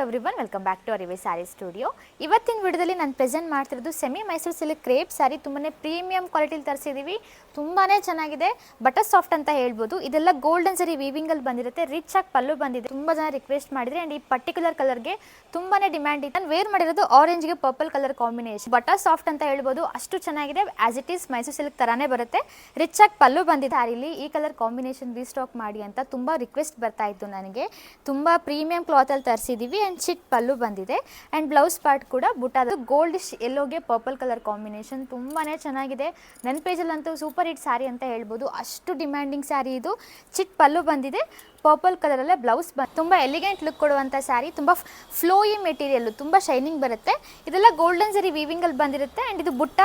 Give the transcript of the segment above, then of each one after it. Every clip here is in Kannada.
Everyone, welcome back to Arive saree studio. ಇವತ್ತಿನ ವಿಡಿಯೋದಲ್ಲಿ ನಾನು ಪ್ರೆಸೆಂಟ್ ಮಾಡ್ತಿರೋದು semi Mysore silk crepe saree. ತುಂಬಾ ಪ್ರೀಮಿಯಂ ಕ್ವಾಲಿಟಿಲಿ ತರಿಸಿದ್ದೀವಿ. ತುಂಬಾ ಚೆನ್ನಾಗಿದೆ, ಬಟರ್ ಸಾಫ್ಟ್ ಅಂತ ಹೇಳ್ಬೋದು. ಇದೆಲ್ಲ ಗೋಲ್ಡನ್ ಸರಿ ವೀವಿಂಗಲ್ಲಿ ಬಂದಿರುತ್ತೆ. ರಿಚ್ ಆಗಿ ಪಲ್ಲು ಬಂದಿದೆ. ತುಂಬ ಜನ ರಿಕ್ವೆಸ್ಟ್ ಮಾಡಿದರೆ ಆ್ಯಂಡ್ ಈ ಪರ್ಟಿಕ್ಯುಲರ್ ಕಲರ್ಗೆ ತುಂಬಾ ಡಿಮ್ಯಾಂಡ್ ಇದೆ. ನಾನು ವೇರ್ ಮಾಡಿರೋದು ಆರೆಂಜ್ಗೆ purple colour combination. Butter soft ಅಂತ ಹೇಳ್ಬೋದು, ಅಷ್ಟು ಚೆನ್ನಾಗಿದೆ. As it is Mysore silk ಥರನೇ ಬರುತ್ತೆ. ರಿಚ್ ಆಗಿ ಪಲ್ಲು ಬಂದಿದೆ. ಸ್ಯಾರಿಲಿ ಈ ಕಲರ್ ಕಾಂಬಿನೇಷನ್ ರೀಸ್ಟಾಕ್ ಮಾಡಿ ಅಂತ ತುಂಬ ರಿಕ್ವೆಸ್ಟ್ ಬರ್ತಾ ಇತ್ತು ನನಗೆ. ತುಂಬ ಪ್ರೀಮಿಯಂ ಕ್ಲಾತಲ್ಲಿ ತರಿಸಿದ್ದೀವಿ ಆ್ಯಂಡ್ ಚಿಟ್ ಪಲ್ಲು ಬಂದಿದೆ ಆ್ಯಂಡ್ ಬ್ಲೌಸ್ ಪಾರ್ಟ್ ಕೂಡ ಬುಟ್ಟಾದ ಗೋಲ್ಡಿಶ್ ಎಲ್ಲೋಗೆ ಪರ್ಪಲ್ ಕಲರ್ ಕಾಂಬಿನೇಷನ್ ತುಂಬಾ ಚೆನ್ನಾಗಿದೆ. ನನ್ನ ಪೇಜಲ್ಲಂತೂ ಸೂಪರ್ ಹಿಟ್ ಸ್ಯಾರಿ ಅಂತ ಹೇಳ್ಬೋದು. ಅಷ್ಟು ಡಿಮ್ಯಾಂಡಿಂಗ್ ಸ್ಯಾರಿ ಇದು. ಚಿಟ್ ಪಲ್ಲು ಬಂದಿದೆ, ಪರ್ಪಲ್ ಕಲರಲ್ಲೇ ಬ್ಲೌಸ್ ತುಂಬ ಎಲಿಗೆಂಟ್ ಲುಕ್ ಕೊಡುವಂಥ ಸ್ಯಾರಿ. ತುಂಬ ಫ್ಲೋಯಿ ಮೆಟೀರಿಯಲ್ಲು, ತುಂಬ ಶೈನಿಂಗ್ ಬರುತ್ತೆ. ಇದೆಲ್ಲ ಗೋಲ್ಡನ್ ಸರಿ ವೀವಿಂಗಲ್ಲಿ ಬಂದಿರುತ್ತೆ ಆ್ಯಂಡ್ ಇದು ಬುಟ್ಟ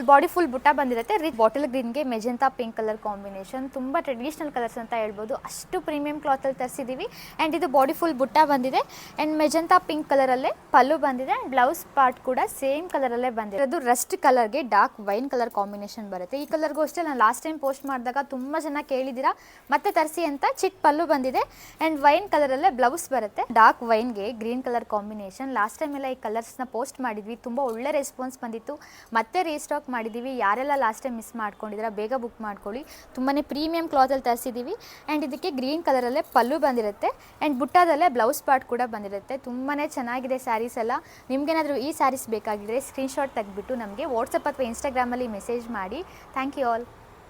ಬಾಡಿ ಫುಲ್ ಬುಟ್ಟ ಬಂದಿರುತ್ತೆ. ರಿಚ್ ಬಾಟಲ್ ಗ್ರೀನ್ಗೆ ಮೆಜೆಂತಾ ಪಿಂಕ್ ಕಲರ್ ಕಾಂಬಿನೇಷನ್. ತುಂಬ ಟ್ರೆಡಿಷನಲ್ ಕಲರ್ಸ್ ಅಂತ ಹೇಳ್ಬೋದು. ಅಷ್ಟು ಪ್ರೀಮಿಯಂ ಕ್ಲಾತಲ್ಲಿ ತರಿಸಿದ್ದೀವಿ ಆ್ಯಂಡ್ ಇದು ಬಾಡಿ ಫುಲ್ ಬುಟ್ಟ ಬಂದಿದೆ ಆ್ಯಂಡ್ ಮೆಜೆಂತಾ ಪಿಂಕ್ ಕಲರಲ್ಲೇ ಪಲ್ಲು ಬಂದಿದೆ ಆ್ಯಂಡ್ ಬ್ಲೌಸ್ ಪಾರ್ಟ್ ಕೂಡ ಸೇಮ್ ಕಲರಲ್ಲೇ ಬಂದಿದೆ. ಅದು ರಸ್ಟ್ ಕಲರ್ಗೆ ಡಾರ್ಕ್ ವೈನ್ ಕಲರ್ ಕಾಂಬಿನೇಷನ್ ಬರುತ್ತೆ. ಈ ಕಲರ್ಗೂ ಅಷ್ಟೇ ನಾನು ಲಾಸ್ಟ್ ಟೈಮ್ ಪೋಸ್ಟ್ ಮಾಡಿದಾಗ ತುಂಬ ಜನ ಕೇಳಿದ್ದೀರಾ ಮತ್ತೆ ತರಿಸಿ ಅಂತ. ಚಿಟ್ ಪಲ್ಲು ಬಂದಿದೆ ಆ್ಯಂಡ್ ವೈನ್ ಕಲರಲ್ಲೇ ಬ್ಲೌಸ್ ಬರುತ್ತೆ. ಡಾರ್ಕ್ ವೈನ್ಗೆ green colour combination. Last time ಎಲ್ಲ ಈ ಕಲರ್ಸ್ನ ಪೋಸ್ಟ್ ಮಾಡಿದ್ವಿ, ತುಂಬ ಒಳ್ಳೆ ರೆಸ್ಪಾನ್ಸ್ ಬಂದಿತ್ತು. ಮತ್ತೆ ರೀಸ್ಟಾಕ್ ಮಾಡಿದ್ದೀವಿ. ಯಾರೆಲ್ಲ ಲಾಸ್ಟ್ ಟೈಮ್ ಮಿಸ್ ಮಾಡ್ಕೊಂಡಿದ್ದೀರಾ ಬೇಗ ಬುಕ್ ಮಾಡ್ಕೊಳ್ಳಿ. ತುಂಬಾ ಪ್ರೀಮಿಯಂ ಕ್ಲಾತಲ್ಲಿ ತರಿಸಿದ್ದೀವಿ ಆ್ಯಂಡ್ ಇದಕ್ಕೆ ಗ್ರೀನ್ ಕಲರಲ್ಲೇ ಪಲ್ಲು ಬಂದಿರುತ್ತೆ ಆ್ಯಂಡ್ ಬುಟ್ಟಾದಲ್ಲೇ ಬ್ಲೌಸ್ ಪಾರ್ಟ್ ಕೂಡ ಬಂದಿರುತ್ತೆ. ತುಂಬಾ ಚೆನ್ನಾಗಿದೆ ಸ್ಯಾರೀಸ್ ಎಲ್ಲ. ನಿಮ್ಗೇನಾದರೂ ಈ ಸ್ಯಾರೀಸ್ ಬೇಕಾಗಿದ್ದರೆ ಸ್ಕ್ರೀನ್ಶಾಟ್ ತೆಗೆದುಬಿಟ್ಟು ನಮಗೆ ವಾಟ್ಸಪ್ ಅಥವಾ ಇನ್ಸ್ಟಾಗ್ರಾಮಲ್ಲಿ ಮೆಸೇಜ್ ಮಾಡಿ. Thank you all.